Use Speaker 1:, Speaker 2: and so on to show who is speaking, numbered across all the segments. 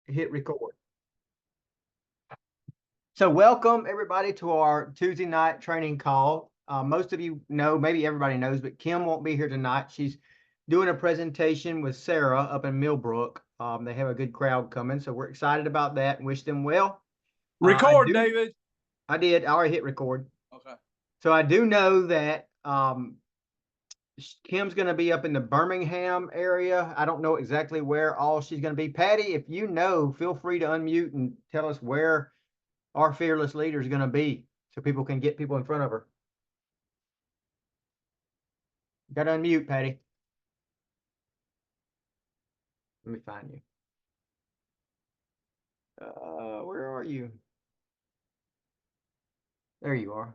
Speaker 1: hit record. So welcome everybody to our Tuesday night training call. Most of you know, maybe everybody knows, but Kim won't be here tonight. She's doing a presentation with Sarah up in Millbrook. They have a good crowd coming, so we're excited about that and wish them well.
Speaker 2: Record, David.
Speaker 1: I did. I already hit record.
Speaker 2: Okay.
Speaker 1: So I do know that Kim's going to be up in the Birmingham area. I don't know exactly where all she's going to be. Patty, if you know, feel free to unmute and tell us where our fearless leader is going to be so people can get people in front of her. You got to unmute, Patty. Let me find you. Where are you? There you are.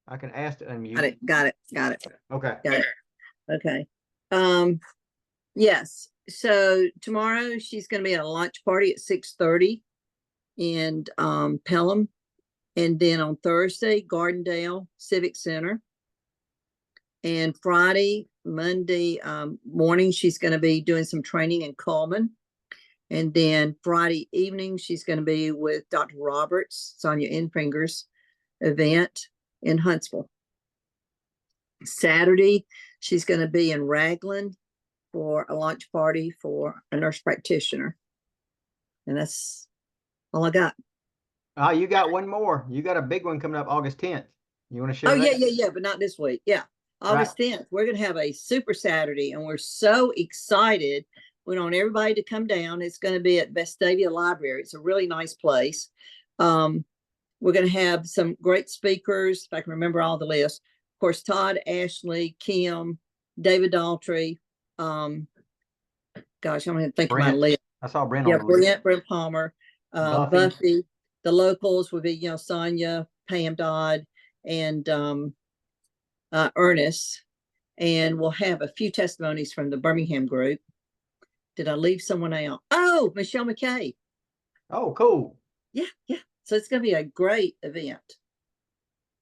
Speaker 1: I can ask to unmute.
Speaker 3: Got it.
Speaker 1: Okay.
Speaker 3: Got it. Okay. Yes. So tomorrow she's going to be at a lunch party at 6:30 in Pelham, and then on Thursday, Gardendale Civic Center, and Monday morning she's going to be doing some training in Coleman, and then Friday evening she's going to be with Dr. Roberts, Sonia Infinger's event in Huntsville. Saturday, she's going to be in Ragland for a lunch party for a nurse practitioner. And that's all I got.
Speaker 1: You got one more. You got a big one coming up August 10th. You want to share that?
Speaker 3: Yeah, but not this week. Yeah. August 10th, we're going to have a super Saturday, and we're so excited. We want everybody to come down. It's going to be at Vestavia Library. It's a really nice place. We're going to have some great speakers, if I can remember all the lists. Of course, Todd, Ashley, Kim, David Daltrey. I'm going to think of my list.
Speaker 1: I saw Brent.
Speaker 3: Yeah, Brent Palmer, Buffy. The locals would be, Sonia, Pam Dodd, and Ernest. And we'll have a few testimonies from the Birmingham group. Did I leave someone out? Oh, Michelle McKay.
Speaker 1: Oh, cool.
Speaker 3: Yeah. So it's going to be a great event.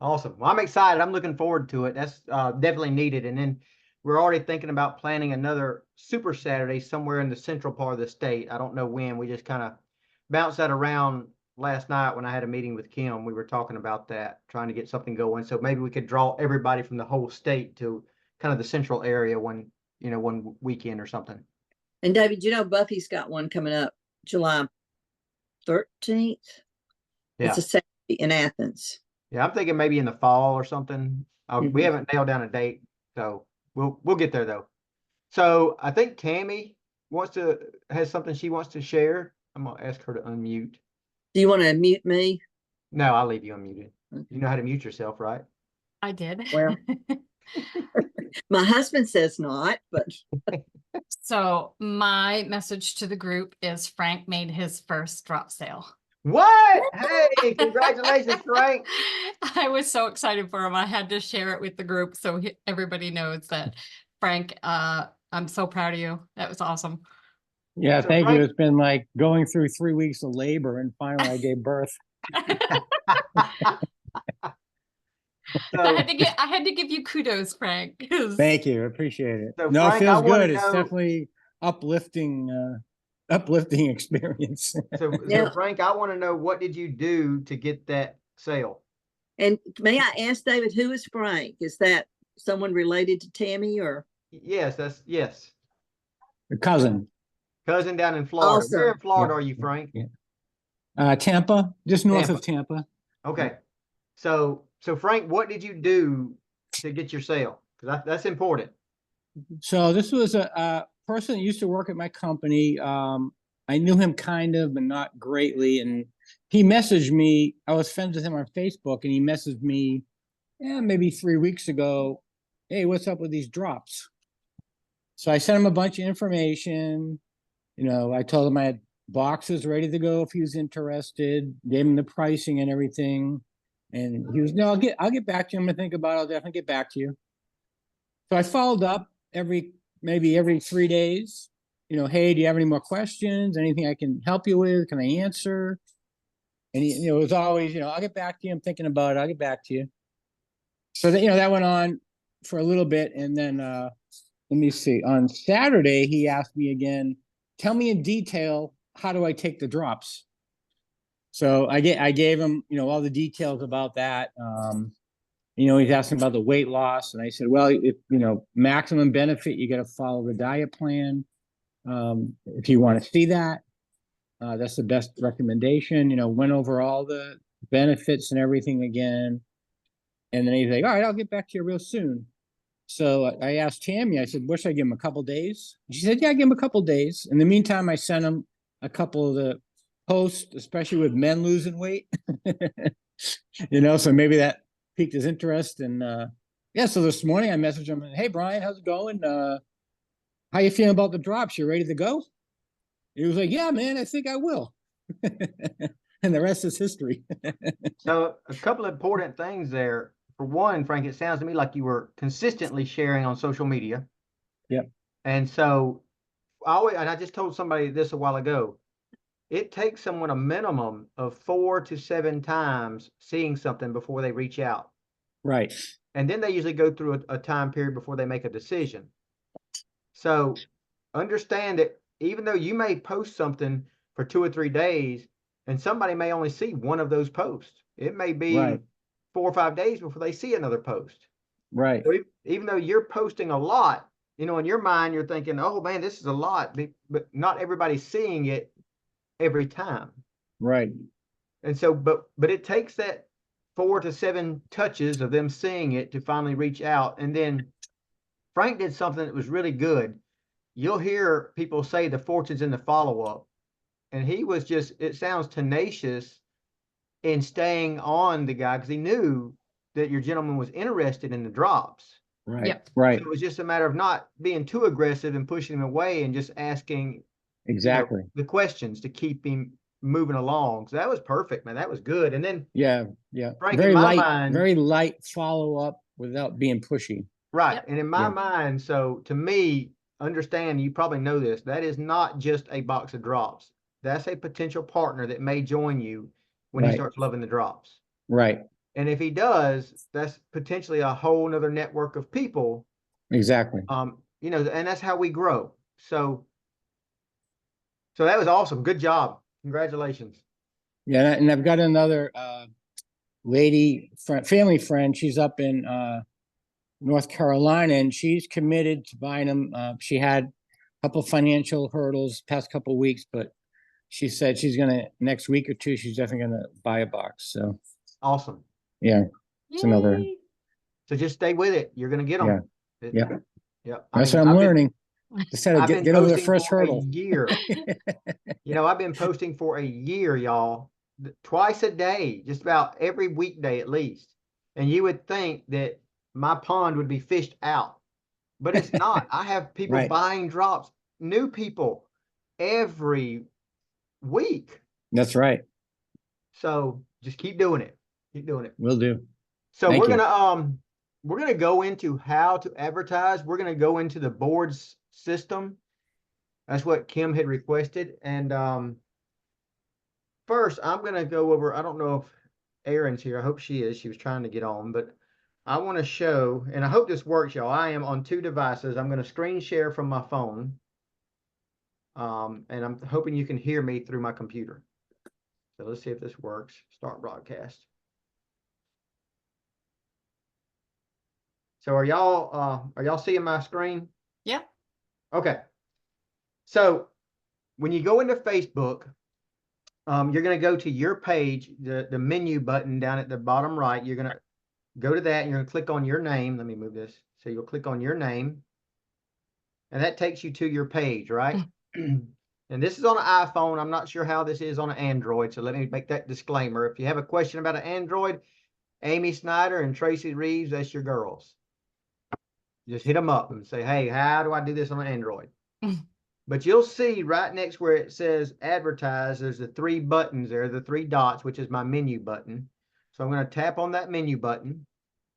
Speaker 1: Awesome. Well, I'm excited. I'm looking forward to it. That's definitely needed. And then we're already thinking about planning another Super Saturday somewhere in the central part of the state. I don't know when. We just kind of bounced that around last night when I had a meeting with Kim. We were talking about that, trying to get something going. So maybe we could draw everybody from the whole state to kind of the central area one weekend or something.
Speaker 3: And David, Buffy's got one coming up July 13th. Yeah. It's a Saturday in Athens.
Speaker 1: Yeah, I'm thinking maybe in the fall or something. We haven't nailed down a date, so we'll get there though. So I think Tammy has something she wants to share. I'm gonna ask her to unmute.
Speaker 3: Do you want to mute me?
Speaker 1: No, I'll leave you unmuted. You know how to mute yourself, right?
Speaker 4: I did.
Speaker 3: Well, my husband says not, but.
Speaker 4: So my message to the group is Frank made his first drop sale.
Speaker 1: What? Hey, congratulations, Frank.
Speaker 4: I was so excited for him. I had to share it with the group so everybody knows that Frank, I'm so proud of you. That was awesome.
Speaker 5: Yeah, so thank you. It's been like going through 3 weeks of labor, and finally I gave birth.
Speaker 4: I had to give you kudos, Frank.
Speaker 5: Thank you. I appreciate it.
Speaker 1: So
Speaker 5: no,
Speaker 1: Frank,
Speaker 5: it feels good. It's definitely uplifting experience.
Speaker 1: So Frank, I want to know, what did you do to get that sale?
Speaker 3: And may I ask, David, who is Frank? Is that someone related to Tammy, or?
Speaker 1: Yes, yes.
Speaker 5: A cousin
Speaker 1: down in Florida.
Speaker 3: Awesome.
Speaker 1: Where in Florida are you, Frank?
Speaker 5: Yeah. Tampa, just north of Tampa.
Speaker 1: Okay. So Frank, what did you do to get your sale? Because that's important.
Speaker 5: So this was a person that used to work at my company. I knew him kind of, but not greatly. And he messaged me. I was friends with him on Facebook, and he messaged me maybe 3 weeks ago. Hey, what's up with these drops? So I sent him a bunch of information. I told him I had boxes ready to go if he was interested, gave him the pricing and everything. And he was, no, I'll get back to you. I'm gonna think about it. I'll definitely get back to you. So I followed up maybe every 3 days. Hey, do you have any more questions? Anything I can help you with? Can I answer? And he, it was always, I'll get back to you. I'm thinking about it. I'll get back to you. So that, that went on for a little bit. And then, let me see, on Saturday, he asked me again, tell me in detail how do I take the drops? So I gave him, all the details about that. He's asking about the weight loss, and I said, well, if maximum benefit, you got to follow the diet plan. If you want to see that, that's the best recommendation. Went over all the benefits and everything again, and then he's like, all right, I'll get back to you real soon. So I asked Tammy, I said, what should I give him, a couple days? She said, yeah, give him a couple days. In the meantime, I sent him a couple of the posts, especially with men losing weight. So maybe that piqued his interest. And so this morning I messaged him, hey, Brian, how's it going? How you feeling about the drops? You ready to go? He was like, yeah, man, I think I will. And the rest is history.
Speaker 1: So a couple of important things there. For one, Frank, it sounds to me like you were consistently sharing on social media.
Speaker 5: Yep.
Speaker 1: And so and I just told somebody this a while ago, it takes someone a minimum of 4 to 7 times seeing something before they reach out.
Speaker 5: Right.
Speaker 1: And then they usually go through a time period before they make a decision. So understand that even though you may post something for 2 or 3 days, and somebody may only see one of those posts, it may be
Speaker 5: Right.
Speaker 1: 4 or 5 days before they see another post.
Speaker 5: Right.
Speaker 1: So even though you're posting a lot, in your mind, you're thinking, oh man, this is a lot, but not everybody's seeing it every time.
Speaker 5: Right.
Speaker 1: And so, but it takes that 4 to 7 touches of them seeing it to finally reach out. And then Frank did something that was really good. You'll hear people say the fortune's in the follow-up. And he was just, it sounds tenacious in staying on the guy because he knew that your gentleman was interested in the drops.
Speaker 5: Right.
Speaker 4: Yep.
Speaker 5: Right.
Speaker 1: So it was just a matter of not being too aggressive and pushing him away and just asking
Speaker 5: Exactly.
Speaker 1: the questions to keep him moving along. So that was perfect, man. That was good. And then
Speaker 5: Yeah.
Speaker 1: Frank,
Speaker 5: Very
Speaker 1: in my
Speaker 5: light,
Speaker 1: mind,
Speaker 5: very light follow up without being pushy.
Speaker 1: right.
Speaker 4: Yep.
Speaker 1: And in my
Speaker 5: Yeah.
Speaker 1: mind, so to me, understand, you probably know this, that is not just a box of drops. That's a potential partner that may join you when he
Speaker 5: Right.
Speaker 1: starts loving the drops.
Speaker 5: Right.
Speaker 1: And if he does, that's potentially a whole nother network of people.
Speaker 5: Exactly.
Speaker 1: And that's how we grow. So that was awesome. Good job. Congratulations.
Speaker 5: Yeah. And I've got another lady friend, family friend. She's up in North Carolina, and she's committed to buying them. She had a couple financial hurdles past couple of weeks, but she said she's gonna, next week or two, she's definitely gonna buy a box. So
Speaker 1: Awesome.
Speaker 5: yeah, it's another.
Speaker 4: Yay.
Speaker 1: So just stay with it. You're going to get them.
Speaker 5: Yeah.
Speaker 1: Yeah.
Speaker 5: That's what I'm learning. Just had to
Speaker 1: I've been
Speaker 5: get over the
Speaker 1: posting
Speaker 5: first
Speaker 1: for
Speaker 5: hurdle.
Speaker 1: a year. I've been posting for a year, y'all, twice a day, just about every weekday at least. And you would think that my pond would be fished out, but it's not. I have people
Speaker 5: Right.
Speaker 1: buying drops, new people every week.
Speaker 5: That's right.
Speaker 1: So just keep doing it. Keep doing it.
Speaker 5: Will do.
Speaker 1: So
Speaker 5: Thank
Speaker 1: we're
Speaker 5: you.
Speaker 1: gonna go into how to advertise. We're gonna go into the board's system. That's what Kim had requested. And first, I'm gonna go over. I don't know if Erin's here. I hope she is. She was trying to get on, but I want to show, and I hope this works, y'all. I am on 2 devices. I'm gonna screen share from my phone, and I'm hoping you can hear me through my computer. So let's see if this works. Start broadcast. So are y'all seeing my screen?
Speaker 4: Yeah.
Speaker 1: Okay. So when you go into Facebook, you're going to go to your page, the menu button down at the bottom right. You're going to go to that and you're going to click on your name. Let me move this. So you'll click on your name. And that takes you to your page, right? And this is on an iPhone. I'm not sure how this is on an Android. So let me make that disclaimer. If you have a question about an Android, Amy Snyder and Tracy Reeves, that's your girls. Just hit them up and say, hey, how do I do this on an Android? But you'll see right next where it says advertise, there's the 3 buttons there, the 3 dots, which is my menu button. So I'm going to tap on that menu button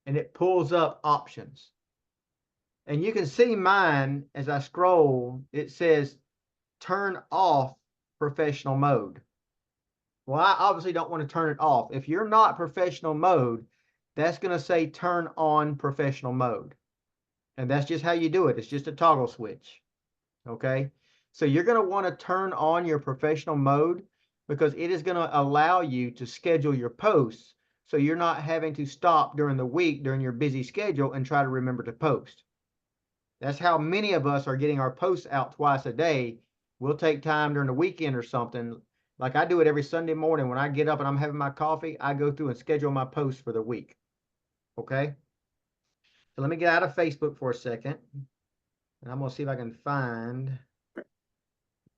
Speaker 1: and it pulls up options. And you can see mine as I scroll, it says turn off professional mode. Well, I obviously don't want to turn it off. If you're not professional mode, that's going to say turn on professional mode. And that's just how you do it. It's just a toggle switch. Okay. So you're going to want to turn on your professional mode because it is going to allow you to schedule your posts. So you're not having to stop during the week, during your busy schedule, and try to remember to post. That's how many of us are getting our posts out twice a day. We'll take time during the weekend or something. Like I do it every Sunday morning when I get up and I'm having my coffee, I go through and schedule my posts for the week. Okay. So let me get out of Facebook for a second. And I'm going to see if I can find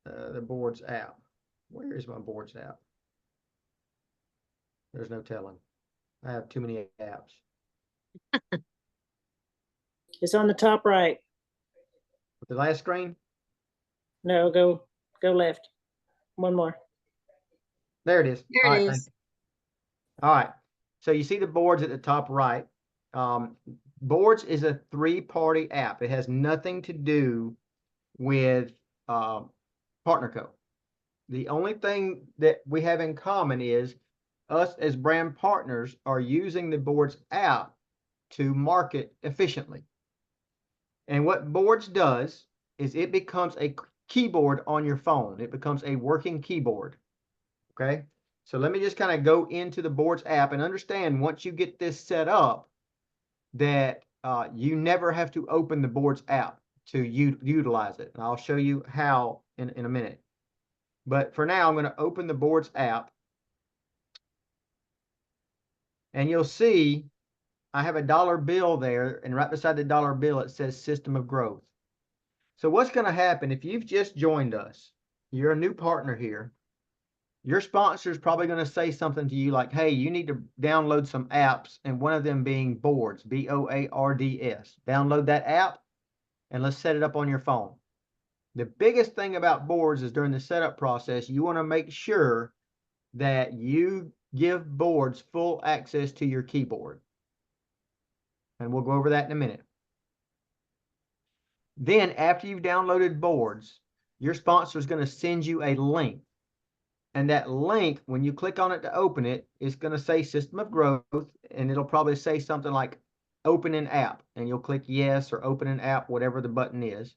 Speaker 1: the boards app. Where is my boards app? There's no telling. I have too many apps.
Speaker 6: It's on the top right.
Speaker 1: The last screen?
Speaker 6: No, go left. One more.
Speaker 1: There it is.
Speaker 3: There
Speaker 1: All
Speaker 3: it
Speaker 1: right, thank
Speaker 3: is.
Speaker 1: you. All right. So you see the boards at the top right. Boards is a three-party app. It has nothing to do with PartnerCo. The only thing that we have in common is us as brand partners are using the Boards app to market efficiently. And what Boards does is it becomes a keyboard on your phone. It becomes a working keyboard. Okay. So let me just kind of go into the Boards app and understand once you get this set up that you never have to open the Boards app to utilize it. And I'll show you how in a minute. But for now, I'm going to open the Boards app. And you'll see I have a dollar bill there. And right beside the dollar bill, it says System of Growth. So what's going to happen if you've just joined us, you're a new partner here, your sponsor is probably going to say something to you like, hey, you need to download some apps, and one of them being Boards, B-O-A-R-D-S. Download that app and let's set it up on your phone. The biggest thing about Boards is during the setup process, you want to make sure that you give Boards full access to your keyboard. And we'll go over that in a minute. Then after you've downloaded Boards, your sponsor is going to send you a link. And that link, when you click on it to open it, it's going to say System of Growth, and it'll probably say something like Open an App. And you'll click yes or Open an App, whatever the button is.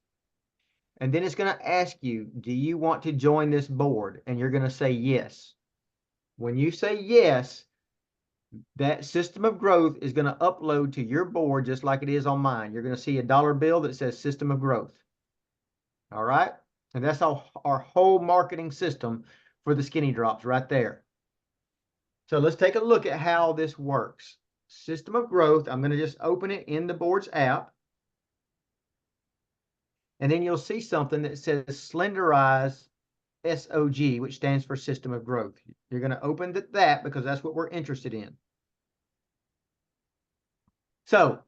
Speaker 1: And then it's going to ask you, do you want to join this board? And you're going to say yes. When you say yes, that System of Growth is going to upload to your board just like it is on mine. You're going to see a dollar bill that says System of Growth. All right. And that's our whole marketing system for the Skinny Drops right there. So let's take a look at how this works. System of Growth, I'm going to just open it in the Boards app. And then you'll see something that says Slenderize SOG, which stands for System of Growth. You're going to open that because that's what we're interested in. So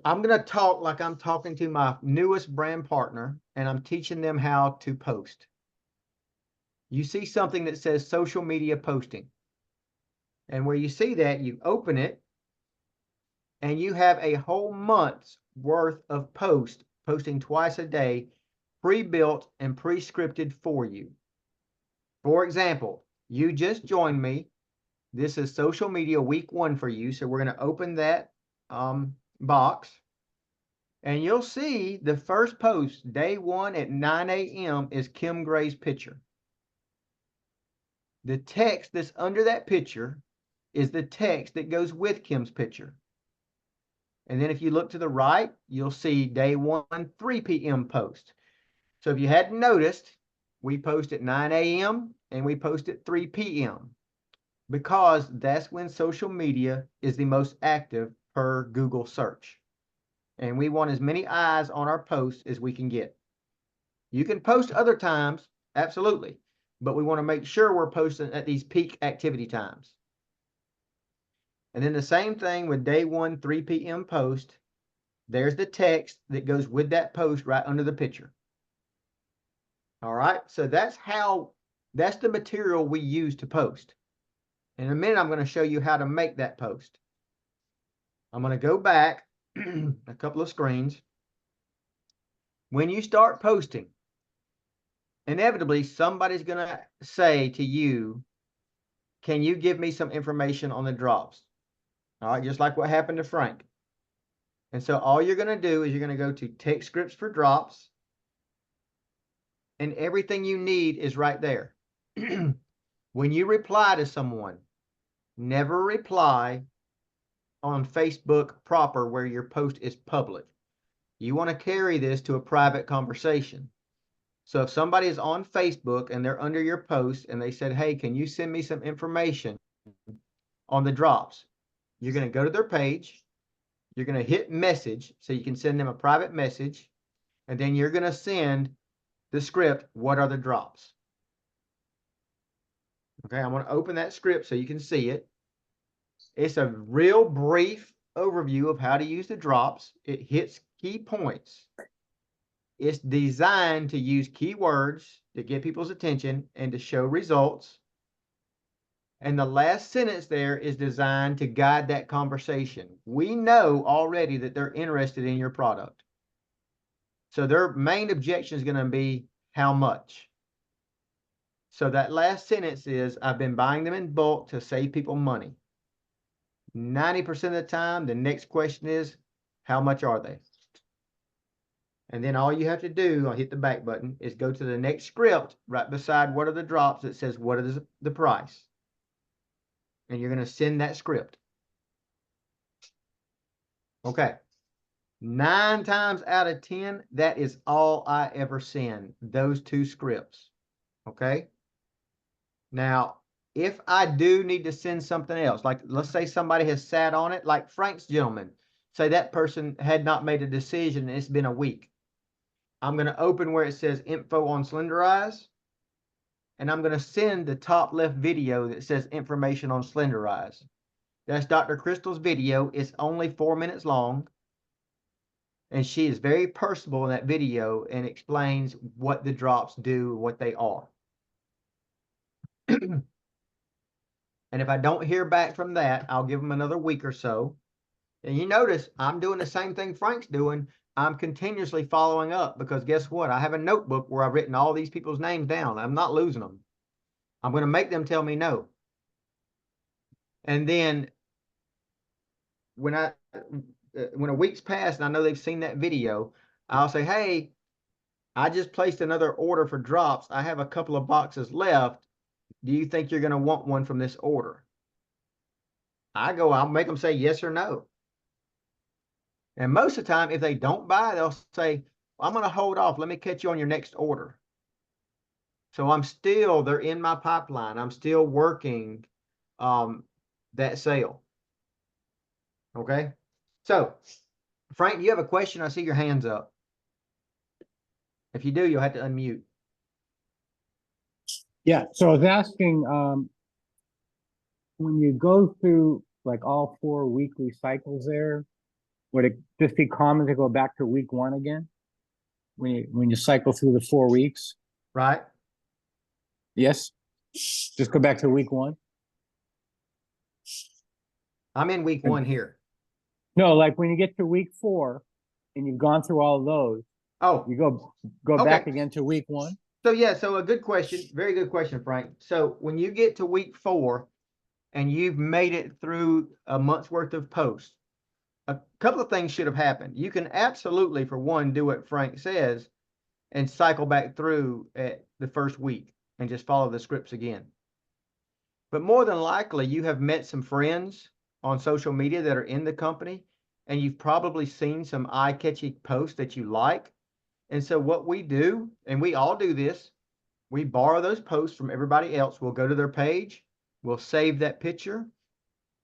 Speaker 1: I'm going to talk like I'm talking to my newest brand partner, and I'm teaching them how to post. You see something that says social media posting. And where you see that, you open it, and you have a whole month's worth of posting twice a day, pre-built and pre-scripted for you. For example, you just joined me. This is social media week 1 for you. So we're going to open that box. And you'll see the first post, day 1 at 9 a.m. is Kim Gray's picture. The text that's under that picture is the text that goes with Kim's picture. And then if you look to the right, you'll see day 1, 3 p.m. post. So if you hadn't noticed, we post at 9 a.m. and we post at 3 p.m. because that's when social media is the most active per Google search. And we want as many eyes on our posts as we can get. You can post other times, absolutely, but we want to make sure we're posting at these peak activity times. And then the same thing with day 1, 3 p.m. post. There's the text that goes with that post right under the picture. All right, so that's the material we use to post. In a minute, I'm going to show you how to make that post. I'm going to go back a couple of screens. When you start posting, inevitably somebody's going to say to you, can you give me some information on the drops? All right, just like what happened to Frank. And so all you're going to do is you're going to go to Text Scripts for Drops. and everything you need is right there. When you reply to someone, never reply on Facebook proper where your post is public. You want to carry this to a private conversation. So if somebody is on Facebook and they're under your post and they said, hey, can you send me some information on the drops? You're going to go to their page. You're going to hit message so you can send them a private message. And then you're going to send the script, what are the drops? Okay, I'm going to open that script so you can see it. It's a real brief overview of how to use the drops. It hits key points. It's designed to use keywords to get people's attention and to show results. And the last sentence there is designed to guide that conversation. We know already that they're interested in your product. So their main objection is going to be how much. So that last sentence is, I've been buying them in bulk to save people money. 90% of the time, the next question is, how much are they? And then all you have to do, I'll hit the back button, is go to the next script right beside what are the drops that says what is the price. And you're going to send that script. Okay. 9 times out of 10, that is all I ever send, those 2 scripts. Okay. Now, if I do need to send something else, like let's say somebody has sat on it, like Frank's gentleman, say that person had not made a decision and it's been a week. I'm going to open where it says info on Slenderize, and I'm going to send the top left video that says information on Slenderize. That's Dr. Crystal's video. It's only 4 minutes long, and she is very personable in that video and explains what the drops do, what they are. And if I don't hear back from that, I'll give them another week or so. And you notice I'm doing the same thing Frank's doing. I'm continuously following up because guess what? I have a notebook where I've written all these people's names down. I'm not losing them. I'm going to make them tell me no. And then when a week's passed and I know they've seen that video, I'll say, hey, I just placed another order for drops. I have a couple of boxes left. Do you think you're going to want one from this order? I'll make them say yes or no. And most of the time, if they don't buy, they'll say, I'm going to hold off. Let me catch you on your next order. So they're in my pipeline. I'm still working that sale. Okay. So, Frank, do you have a question? I see your hands up. If you do, you'll have to unmute.
Speaker 5: Yeah, so I was asking, when you go through like all 4 weekly cycles there, would it just be common to go back to week 1 again? When you cycle through the 4 weeks?
Speaker 1: Right.
Speaker 5: Yes? Just go back to week 1?
Speaker 1: I'm in week 1 here.
Speaker 5: No, like when you get to week 4 and you've gone through all of those,
Speaker 1: Oh,
Speaker 5: you go
Speaker 1: Okay.
Speaker 5: back again to week 1?
Speaker 1: so a good question. Very good question, Frank. So when you get to week 4 and you've made it through a month's worth of posts, a couple of things should have happened. You can absolutely, for one, do what Frank says and cycle back through at the first week and just follow the scripts again. But more than likely, you have met some friends on social media that are in the company, and you've probably seen some eye-catching posts that you like. And so what we do, and we all do this, we borrow those posts from everybody else. We'll go to their page, we'll save that picture,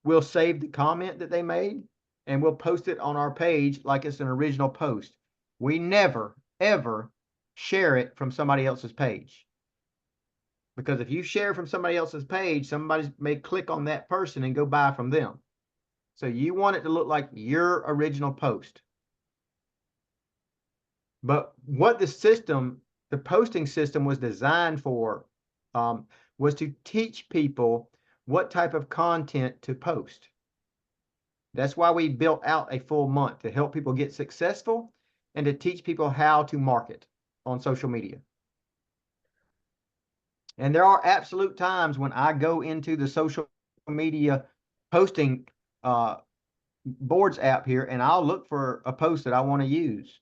Speaker 1: we'll save the comment that they made, and we'll post it on our page like it's an original post. We never, ever share it from somebody else's page. Because if you share from somebody else's page, somebody may click on that person and go buy from them. So you want it to look like your original post. But what the posting system was designed for, was to teach people what type of content to post. That's why we built out a full month, to help people get successful and to teach people how to market on social media. And there are absolute times when I go into the social media posting boards app here, and I'll look for a post that I want to use.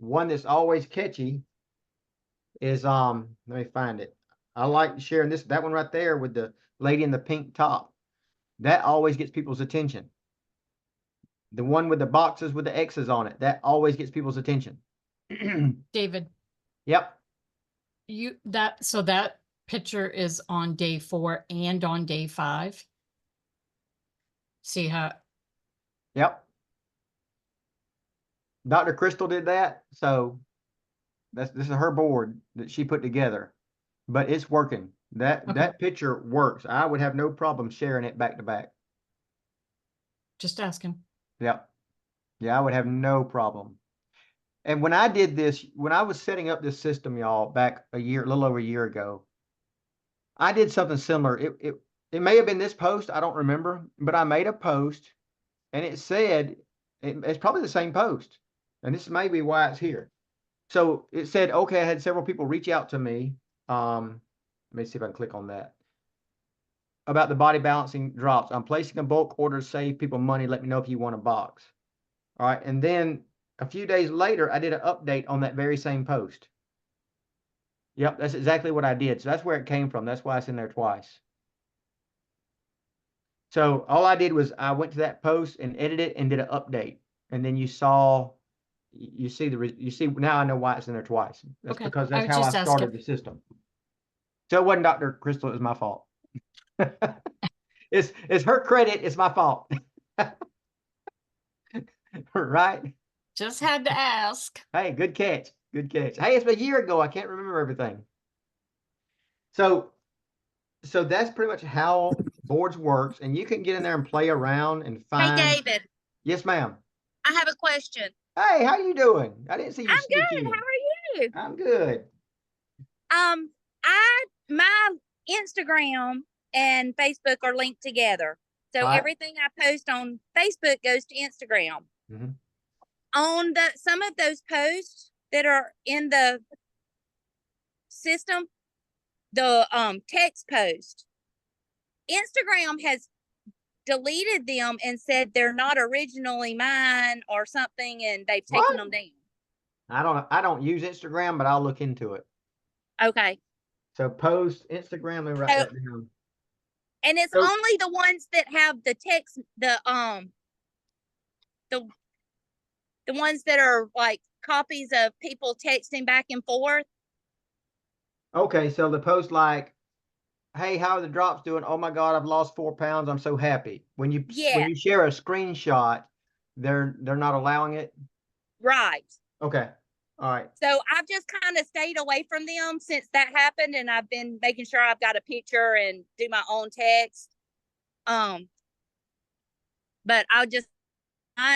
Speaker 1: one that's always catchy is, let me find it. I like sharing that one right there with the lady in the pink top. That always gets people's attention. The one with the boxes with the X's on it, that always gets people's attention.
Speaker 4: David,
Speaker 1: Yep.
Speaker 4: so that picture is on day 4 and on day 5. See how,
Speaker 1: Yep. Dr. Crystal did that. So this is her board that she put together, but it's working. That
Speaker 4: Okay.
Speaker 1: picture works. I would have no problem sharing it back to back.
Speaker 4: just asking.
Speaker 1: Yep. Yeah, I would have no problem. And when I did this, when I was setting up this system, y'all, back a little over a year ago, I did something similar. It may have been this post, I don't remember, but I made a post and it said, it's probably the same post. And this may be why it's here. So it said, okay, I had several people reach out to me. Let me see if I can click on that. About the body balancing drops. I'm placing a bulk order to save people money. Let me know if you want a box. All right. And then a few days later, I did an update on that very same post. Yep, that's exactly what I did. So that's where it came from. That's why it's in there twice. So all I did was I went to that post and edited it and did an update. And then you see now I know why it's in there twice. That's
Speaker 4: Okay,
Speaker 1: because
Speaker 4: I
Speaker 1: that's
Speaker 4: was
Speaker 1: how I
Speaker 4: just
Speaker 1: started
Speaker 4: asking.
Speaker 1: the system. So it wasn't Dr. Crystal, it was my fault. It's her credit, it's my fault. Right?
Speaker 4: Just had to ask.
Speaker 1: Hey, good catch. Good catch. Hey, it's a year ago. I can't remember everything. So that's pretty much how boards works, and you can get in there and play around and
Speaker 7: Hey,
Speaker 1: find.
Speaker 7: David,
Speaker 1: Yes, ma'am.
Speaker 7: I have a question.
Speaker 1: Hey, how you doing? I didn't see you
Speaker 7: I'm
Speaker 1: sneak
Speaker 7: good.
Speaker 1: in.
Speaker 7: How are you?
Speaker 1: I'm good.
Speaker 7: My Instagram and Facebook are linked together. So
Speaker 1: All right.
Speaker 7: everything I post on Facebook goes to Instagram.
Speaker 1: Mhm.
Speaker 7: On some of those posts that are in the system, the text post, Instagram has deleted them and said they're not originally mine or something, and they've taken
Speaker 1: What?
Speaker 7: them down.
Speaker 1: I don't use Instagram, but I'll look into it.
Speaker 7: Okay.
Speaker 1: So post Instagram, let me write
Speaker 7: Oh.
Speaker 1: that down.
Speaker 7: And it's
Speaker 1: So-
Speaker 7: only the ones that have the text, the ones that are like copies of people texting back and forth.
Speaker 1: Okay, so the post like, hey, how are the drops doing? Oh my God, I've lost 4 pounds. I'm so happy. When you share a screenshot, they're not allowing it.
Speaker 7: Right.
Speaker 1: Okay. All right.
Speaker 7: So I've just kind of stayed away from them since that happened, and I've been making sure I've got a picture and do my own text. But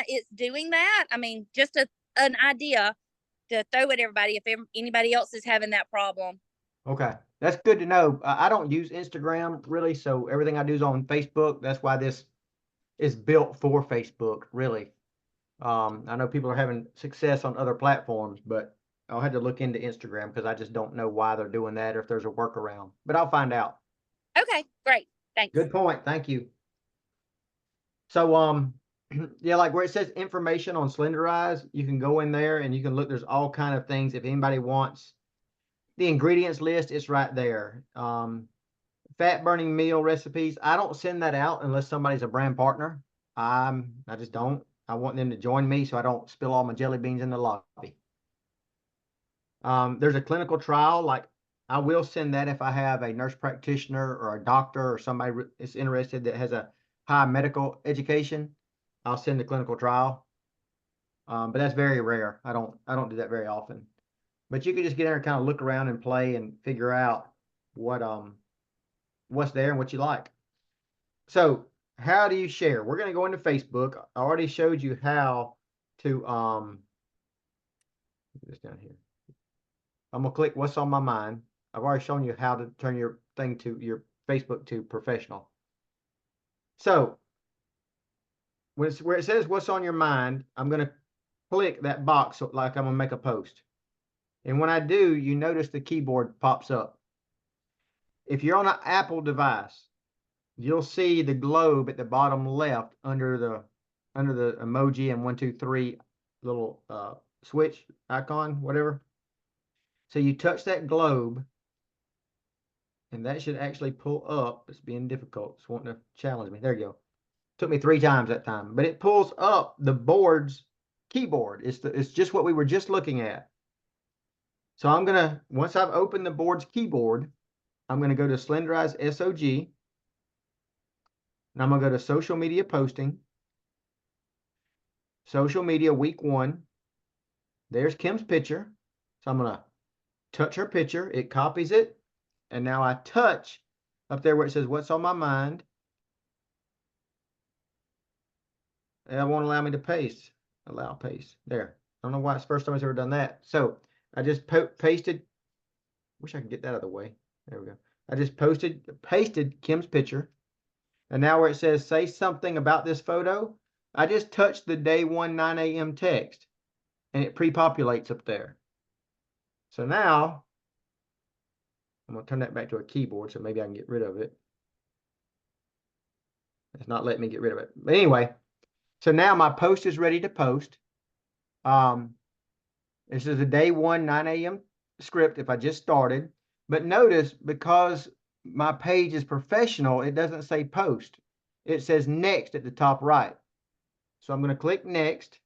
Speaker 7: it's doing that. I mean, just an idea to throw at everybody if anybody else is having that problem.
Speaker 1: Okay. That's good to know. I don't use Instagram really, so everything I do is on Facebook. That's why this is built for Facebook, really. I know people are having success on other platforms, but I'll have to look into Instagram because I just don't know why they're doing that or if there's a workaround. But I'll find out.
Speaker 7: Okay, great. Thanks.
Speaker 1: Good point. Thank you. So, yeah, like where it says information on Slenderize, you can go in there and you can look. There's all kind of things. If anybody wants the ingredients list, it's right there. Fat burning meal recipes. I don't send that out unless somebody's a brand partner. I just don't. I want them to join me so I don't spill all my jelly beans in the lobby. There's a clinical trial. Like I will send that if I have a nurse practitioner or a doctor or somebody is interested that has a high medical education. I'll send the clinical trial. But that's very rare. I don't do that very often. But you can just get in there and kind of look around and play and figure out what's there and what you like. So how do you share? We're going to go into Facebook. I already showed you how to this down here. I'm gonna click what's on my mind. I've already shown you how to turn your thing to your Facebook to professional. So where it says what's on your mind, I'm gonna click that box like I'm gonna make a post. And when I do, you notice the keyboard pops up. If you're on an Apple device, you'll see the globe at the bottom left under the emoji and 1, 2, 3 little switch icon, whatever. So you touch that globe, and that should actually pull up. It's being difficult. It's wanting to challenge me. There you go. Took me 3 times that time, but it pulls up the board's keyboard. It's just what we were just looking at. So I'm gonna, once I've opened the board's keyboard, I'm gonna go to Slenderize SOG, and I'm gonna go to social media posting, social media week 1. There's Kim's picture. So I'm gonna touch her picture. It copies it, and now I touch up there where it says what's on my mind. And it won't allow me to paste. Allow paste. There. I don't know why it's the first time I've ever done that. So I just pasted. Wish I could get that out of the way. There we go. I just pasted Kim's picture. And now where it says say something about this photo, I just touched the day 1 9 a.m. text, and it pre-populates up there. So now I'm gonna turn that back to a keyboard, so maybe I can get rid of it. It's not letting me get rid of it. But anyway, so now my post is ready to post. This is a day 1 9 a.m. script if I just started. But notice, because my page is professional, it doesn't say post. It says next at the top right. So I'm going to click next.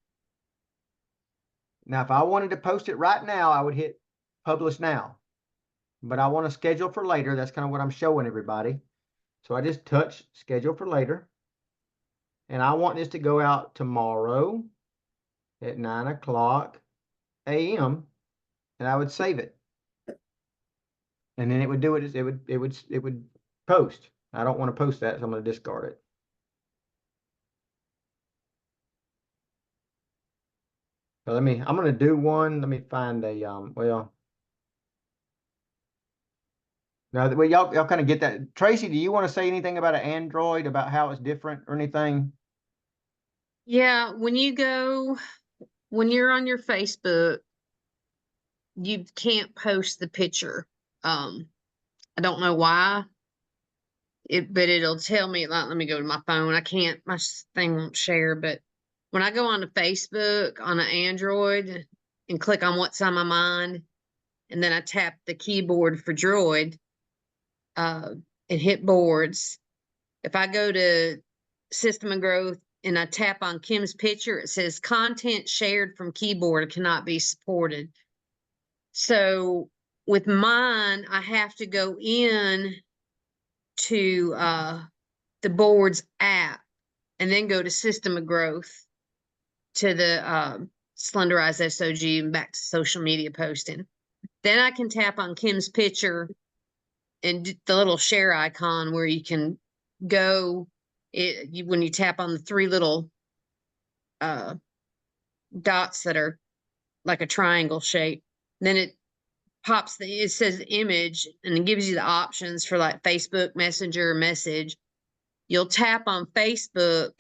Speaker 1: Now, if I wanted to post it right now, I would hit publish now. But I want to schedule for later. That's kind of what I'm showing everybody. So I just touch schedule for later. And I want this to go out tomorrow at 9 o'clock a.m. and I would save it. And then it would do it. It would post. I don't want to post that, so I'm going to discard it. So I'm going to do one. Let me find a, well, now, well, y'all kind of get that. Tracy, do you want to say anything about an Android, about how it's different or anything?
Speaker 8: Yeah, when you're on your Facebook, you can't post the picture. I don't know why. But it'll tell me, like, let me go to my phone. My thing won't share, but when I go on to Facebook on an Android and click on what's on my mind, and then I tap the keyboard for Droid, and hit boards. If I go to System and Growth and I tap on Kim's picture, it says content shared from keyboard cannot be supported. So with mine, I have to go in to the board's app and then go to System of Growth to the Slenderize SOG and back to social media posting. Then I can tap on Kim's picture and the little share icon where you can go when you tap on the 3 little dots that are like a triangle shape, then it pops it says image and it gives you the options for like Facebook Messenger message. You'll tap on Facebook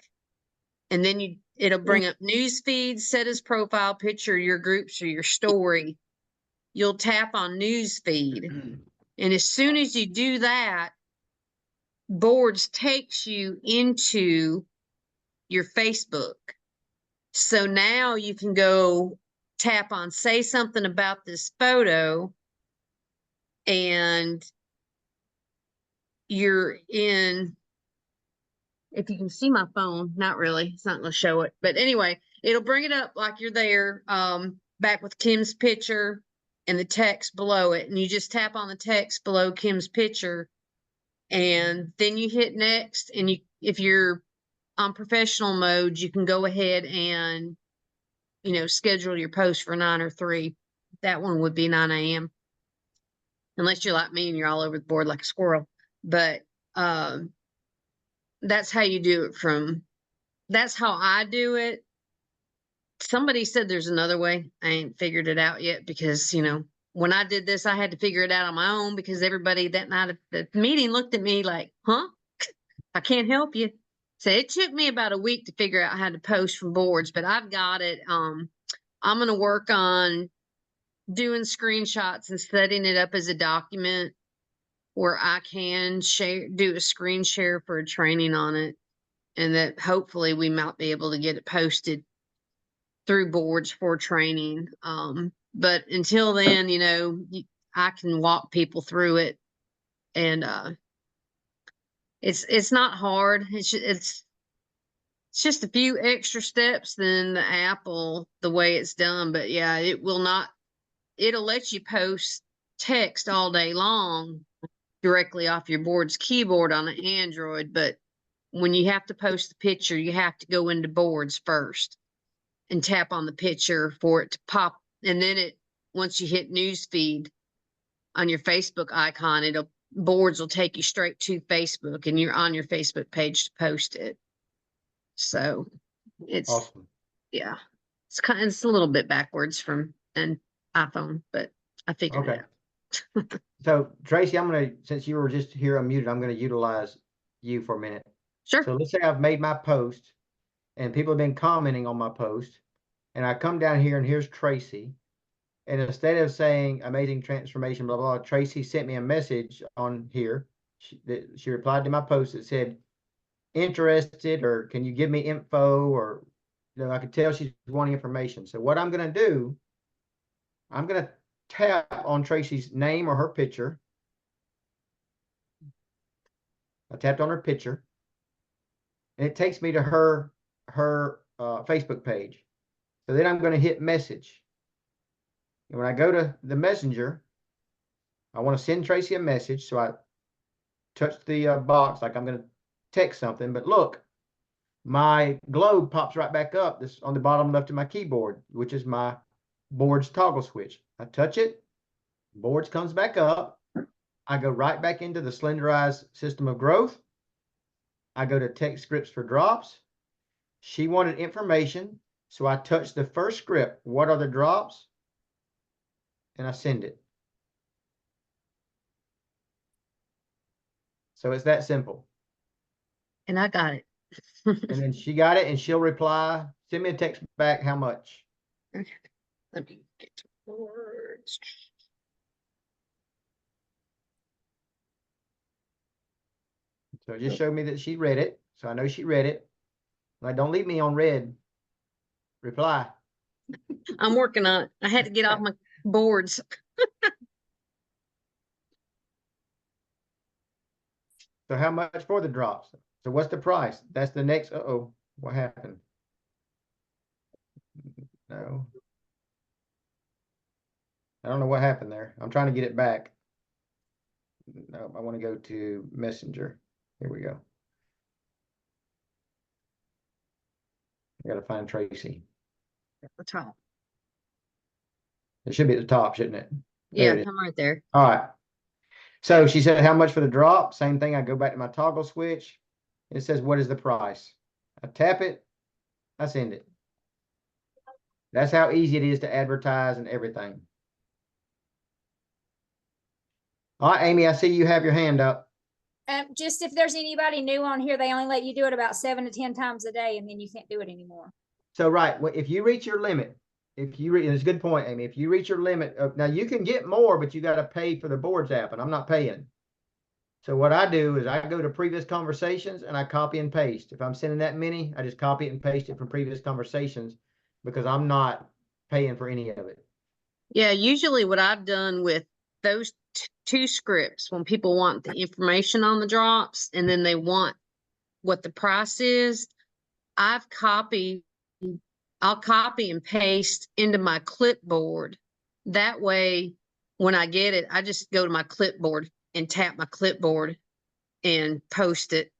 Speaker 8: and then it'll bring up news feeds, set as profile picture, your groups or your story. You'll tap on news feed. And as soon as you do that, Boards takes you into your Facebook. So now you can go tap on say something about this photo and you're in, if you can see my phone, not really, it's not going to show it. But anyway, it'll bring it up like you're there, back with Kim's picture and the text below it. And you just tap on the text below Kim's picture and then you hit next. And if you're on professional mode, you can go ahead and, schedule your post for 9 or 3. That one would be 9 a.m. Unless you're like me and you're all over the board like a squirrel. But that's how you do it that's how I do it. Somebody said there's another way. I ain't figured it out yet because, when I did this, I had to figure it out on my own because everybody that night at the meeting looked at me like, huh? I can't help you. So it took me about a week to figure out how to post from boards, but I've got it. I'm going to work on doing screenshots and setting it up as a document where I can do a screen share for a training on it. And that hopefully we might be able to get it posted through boards for training. But until then, I can walk people through it, and it's not hard. It's just a few extra steps than the Apple, the way it's done. But yeah, it'll let you post text all day long directly off your board's keyboard on an Android. But when you have to post the picture, you have to go into boards first and tap on the picture for it to pop. And then once you hit news feed on your Facebook icon, boards will take you straight to Facebook, and you're on your Facebook page to post it. So it's
Speaker 1: Awesome.
Speaker 8: yeah, it's a little bit backwards from an iPhone, but I figured it out.
Speaker 1: So Tracy, since you were just here unmuted, I'm gonna utilize you for a minute.
Speaker 8: Sure.
Speaker 1: So let's say I've made my post and people have been commenting on my post, and I come down here and here's Tracy. And instead of saying amazing transformation, blah, blah, Tracy sent me a message on here. She replied to my post that said, interested, or can you give me info, or I could tell she's wanting information. So what I'm going to do, I'm going to tap on Tracy's name or her picture. I tapped on her picture, and it takes me to her Facebook page. So then I'm going to hit message. And when I go to the messenger, I want to send Tracy a message. So I touch the box like I'm going to text something. But look, my globe pops right back up this on the bottom left of my keyboard, which is my board's toggle switch. I touch it, boards comes back up. I go right back into the Slenderized system of growth. I go to text scripts for drops. She wanted information. So I touch the first script. What are the drops? And I send it. So it's that simple.
Speaker 8: And I got it.
Speaker 1: And then she got it, and she'll reply, send me a text back, how much?
Speaker 8: Okay. Let me get to boards.
Speaker 1: So it just showed me that she read it. So I know she read it. Like, don't leave me on red. Reply.
Speaker 8: I'm working on it. I had to get off my boards.
Speaker 1: So how much for the drops? So what's the price? That's the next, what happened? No. I don't know what happened there. I'm trying to get it back. No, I want to go to Messenger. Here we go. I gotta find Tracy.
Speaker 8: At the top.
Speaker 1: It should be at the top, shouldn't it? There
Speaker 8: Yeah,
Speaker 1: it is.
Speaker 8: come right there.
Speaker 1: All right. So she said, how much for the drop? Same thing. I go back to my toggle switch. It says, what is the price? I tap it. I send it. That's how easy it is to advertise and everything. All right, Amy, I see you have your hand up.
Speaker 9: Just if there's anybody new on here, they only let you do it about 7 to 10 times a day, and then you can't do it anymore.
Speaker 1: So, right, if you reach your limit, and it's a good point, Amy, if you reach your limit, now you can get more, but you got to pay for the boards app, and I'm not paying. So what I do is I go to previous conversations and I copy and paste. If I'm sending that many, I just copy it and paste it from previous conversations because I'm not paying for any of it.
Speaker 8: Yeah, usually what I've done with those two scripts, when people want the information on the drops and then they want what the price is, I'll copy and paste into my clipboard. That way, when I get it, I just go to my clipboard and tap my clipboard and post it.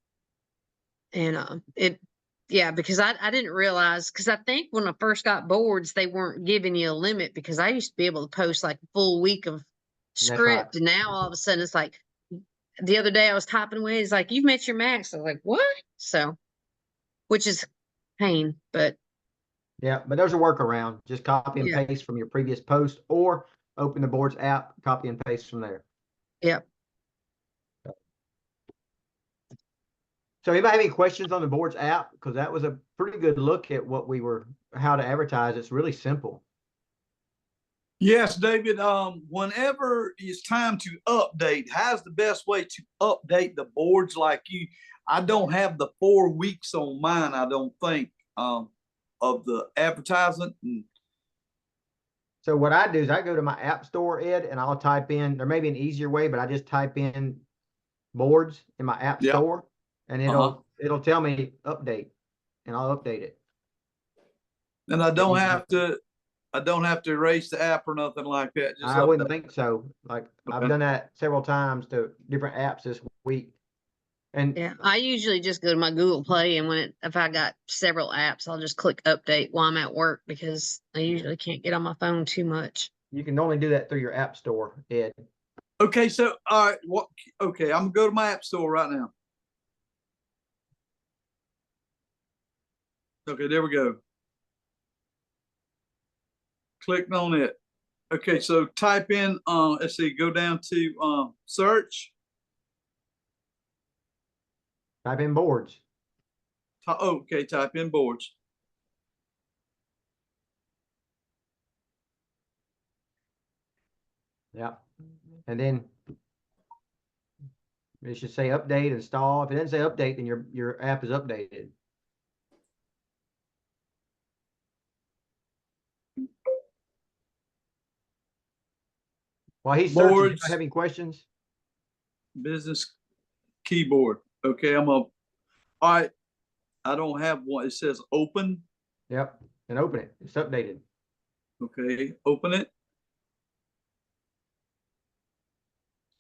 Speaker 8: And because I didn't realize, because I think when I first got boards, they weren't giving you a limit, because I used to be able to post like a full week of script. And now all of a sudden it's like, the other day I was typing away, it's like, you've met your max. I was like, what? So, which is pain, but.
Speaker 1: Yeah, but there's a workaround. Just copy and paste from your previous post, or open the boards app, copy and paste from there.
Speaker 8: Yep.
Speaker 1: So anybody have any questions on the boards app? Because that was a pretty good look at how to advertise. It's really simple.
Speaker 2: Yes, David. Whenever it's time to update, how's the best way to update the boards like you? I don't have the 4 weeks on mine, I don't think. the advertisement. And
Speaker 1: So what I do is I go to my app store, Ed, and I'll type in, there may be an easier way, but I just type in boards in my app
Speaker 2: Yeah.
Speaker 1: store and
Speaker 2: Uh-huh.
Speaker 1: it'll tell me update and I'll update it.
Speaker 2: and I don't have to erase the app or nothing like that. Just
Speaker 1: I wouldn't
Speaker 2: update.
Speaker 1: think so. Like I've
Speaker 2: Okay.
Speaker 1: done that several times to different apps this week. And
Speaker 8: Yeah, I usually just go to my Google Play, and if I got several apps, I'll just click update while I'm at work because I usually can't get on my phone too much.
Speaker 1: you can only do that through your app store, Ed.
Speaker 2: Okay, so all right, okay, I'm gonna go to my app store right now. Okay, there we go. Clicked on it. Okay, so type in let's see, go down to search.
Speaker 1: Type in boards.
Speaker 2: Okay, type in boards.
Speaker 1: Yeah. And then it should say update, install. If it doesn't say update, then your app is updated. While he's searching, do you
Speaker 2: Boards.
Speaker 1: have any questions?
Speaker 2: Business keyboard. Okay, all right. I don't have one. It says open.
Speaker 1: Yep. And open it. It's updated.
Speaker 2: Okay, open it.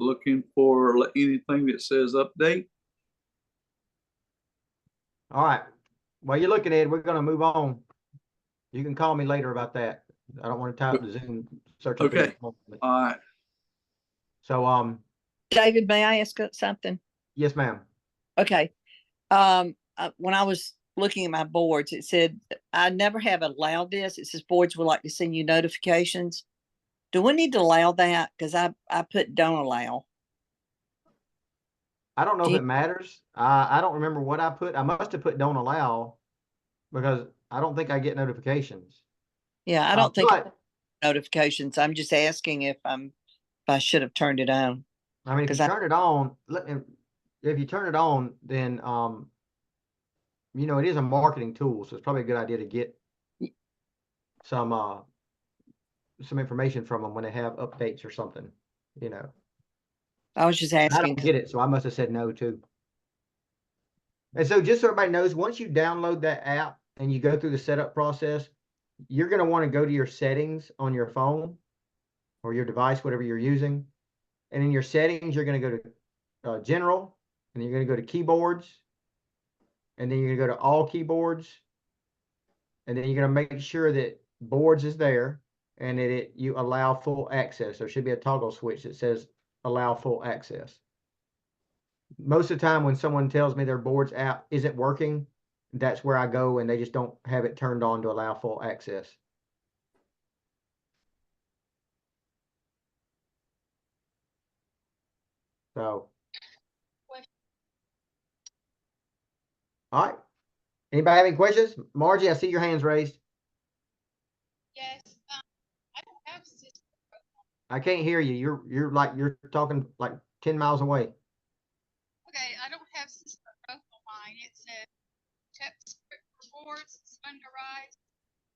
Speaker 2: Looking for anything that says update.
Speaker 1: All right. While you're looking at it, we're going to move on. You can call me later about that. I don't want to tie up the Zoom search.
Speaker 2: Okay. All right.
Speaker 1: So,
Speaker 3: David, may I ask something?
Speaker 1: yes, ma'am.
Speaker 3: Okay. When I was looking at my boards, it said, I never have allowed this. It says boards would like to send you notifications. Do we need to allow that? Because I put don't allow.
Speaker 1: I don't know
Speaker 3: Do
Speaker 1: if
Speaker 3: you-
Speaker 1: it matters. I don't remember what I put. I must have put don't allow because I don't think I get notifications.
Speaker 3: Yeah, I don't think
Speaker 1: But,
Speaker 3: notifications. I'm just asking if I should have turned it on.
Speaker 1: I mean, if you
Speaker 3: 'Cause
Speaker 1: turn it on, if you turn it on, then, you know, it is a marketing tool, so it's probably a good idea to get some information from them when they have updates or something, you know.
Speaker 3: I was just
Speaker 1: I
Speaker 3: asking.
Speaker 1: don't get it, so I must have said no too. And so just so everybody knows, once you download that app and you go through the setup process, you're going to want to go to your settings on your phone or your device, whatever you're using. And in your settings, you're going to go to general, and you're going to go to keyboards, and then you're going to go to all keyboards, and then you're going to make sure that boards is there and that you allow full access. There should be a toggle switch that says allow full access. Most of the time when someone tells me their boards app isn't working, that's where I go and they just don't have it turned on to allow full access. So, all right. Anybody have any questions? Margie, I see your hands raised.
Speaker 7: Yes, I don't have Cisco.
Speaker 1: I can't hear you. You're talking like 10 miles away.
Speaker 7: Okay, I don't have Cisco on mine. It says tap script for boards, Slenderized,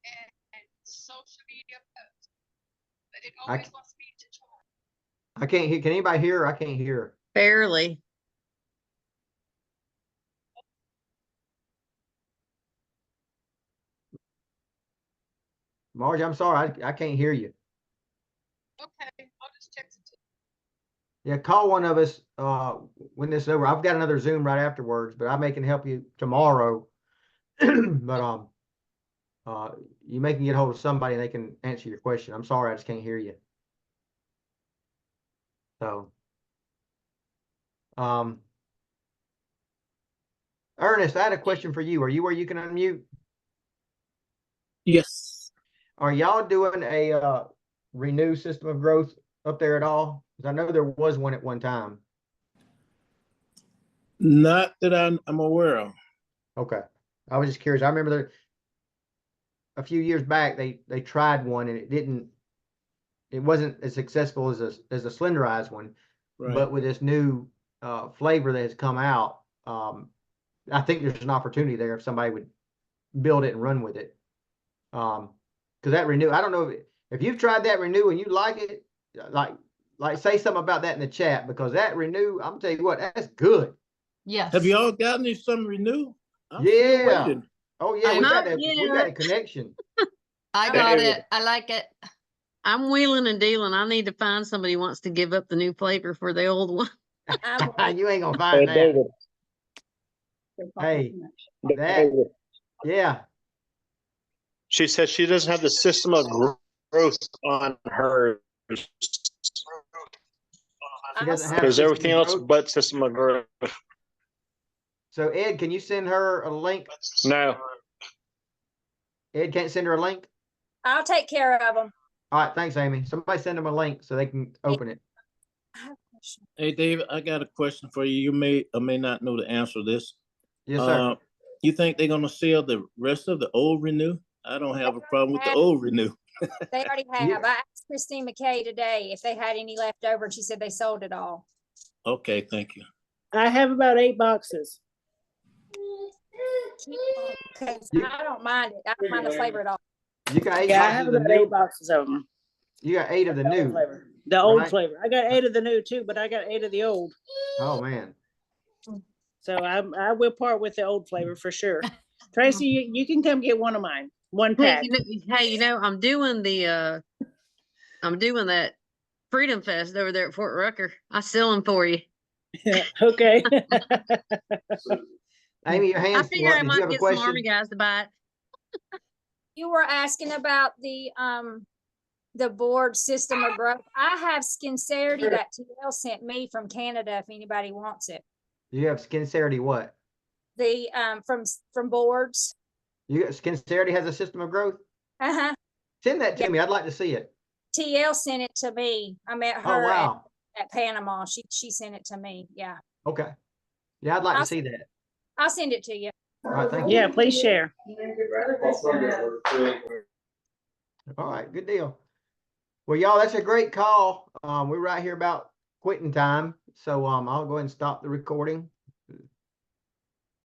Speaker 7: and social media posts. But it always wants me to join.
Speaker 1: I can't hear. Can anybody hear? I can't hear.
Speaker 8: Barely.
Speaker 1: Margie, I'm sorry. I can't hear you.
Speaker 7: Okay, I'll just text it to
Speaker 1: Yeah, call one of us when this is over. I've got another Zoom right afterwards, but I may can help you tomorrow. But you may can get hold of somebody and they can answer your question. I'm sorry, I just can't hear you. So, Ernest, I had a question for you. Are you where you can unmute?
Speaker 6: Yes.
Speaker 1: Are y'all doing a renew system of growth up there at all? Because I know there was one at one time.
Speaker 6: Not that I'm aware of.
Speaker 1: Okay. I was just curious. I remember there a few years back they tried one and it wasn't as successful as a slenderized one.
Speaker 6: Right.
Speaker 1: But with this new flavor that has come out, I think there's an opportunity there if somebody would build it and run with it. Cause that Renew, I don't know if you've tried that Renew and you like it, like say something about that in the chat, because that Renew, I'm telling you what, that's good.
Speaker 4: Yes.
Speaker 6: Have y'all gotten you some Renew? I'm still
Speaker 1: Yeah.
Speaker 6: waiting.
Speaker 1: Oh yeah,
Speaker 4: I'm
Speaker 1: we got
Speaker 8: not
Speaker 1: we got a connection.
Speaker 4: I got it. I like it.
Speaker 8: I'm wheeling and dealing. I need to find somebody who wants to give up the new flavor for the old one.
Speaker 1: You ain't gonna find that. Hey, that, yeah.
Speaker 10: She said she doesn't have the system of growth on her.
Speaker 1: She doesn't have
Speaker 10: There's
Speaker 1: system
Speaker 10: everything else
Speaker 1: growth.
Speaker 10: but system of growth.
Speaker 1: So Ed, can you send her a link?
Speaker 10: No.
Speaker 1: Ed can't send her a link?
Speaker 9: I'll take care of them.
Speaker 1: All right, thanks, Amy. Somebody send them a link so they can open it.
Speaker 6: Hey, David, I got a question for you. You may or may not know the answer to this.
Speaker 1: Yes, sir.
Speaker 6: You think they're gonna sell the rest of the old Renew? I don't have a problem with the old Renew.
Speaker 9: They already
Speaker 1: Yeah.
Speaker 9: have. I asked Christine McKay today if they had any left over, and she said they sold it all.
Speaker 6: Okay, thank you.
Speaker 11: I have about 8 boxes.
Speaker 9: Because
Speaker 1: You-
Speaker 9: I don't mind it. I don't mind the flavor at all.
Speaker 1: You got 8
Speaker 11: Yeah, I
Speaker 1: boxes
Speaker 11: have
Speaker 1: of the
Speaker 11: about 8
Speaker 1: new.
Speaker 11: boxes of them.
Speaker 1: You got 8 of the new.
Speaker 11: Flavor. The old
Speaker 1: right?
Speaker 11: flavor. I got 8 of the new too, but I got 8 of the old.
Speaker 1: Oh man.
Speaker 11: So I will part with the old flavor for sure. Tracy, you can come get one of mine. One
Speaker 8: Hey,
Speaker 11: pack.
Speaker 8: I'm doing that Freedom Fest over there at Fort Rucker. I sell them for you.
Speaker 11: Okay.
Speaker 1: Amy, your
Speaker 8: I
Speaker 1: hand's still
Speaker 8: figure
Speaker 1: up.
Speaker 8: I
Speaker 1: Did you
Speaker 8: might
Speaker 1: have a
Speaker 8: get some
Speaker 1: question?
Speaker 8: army guys to buy it.
Speaker 9: You were asking about the board system of growth. I have Skincerity that TL sent me from Canada if anybody wants it.
Speaker 1: You have Skincerity what?
Speaker 9: The from boards.
Speaker 1: You got Skincerity has a system of growth?
Speaker 9: Uh-huh.
Speaker 1: Send that to
Speaker 9: Yeah.
Speaker 1: me. I'd like to see it.
Speaker 9: TL sent it to me. I met
Speaker 1: Oh
Speaker 9: her
Speaker 1: wow.
Speaker 9: at Panama. She sent it to me. Yeah.
Speaker 1: Okay. Yeah, I'd like to
Speaker 9: I'll-
Speaker 1: see that.
Speaker 9: I'll send it to you.
Speaker 1: All right, thank you.
Speaker 11: Yeah, please share.
Speaker 1: All right, good deal. Well, y'all, that's a great call. We're right here about quitting time. So I'll go ahead and stop the recording.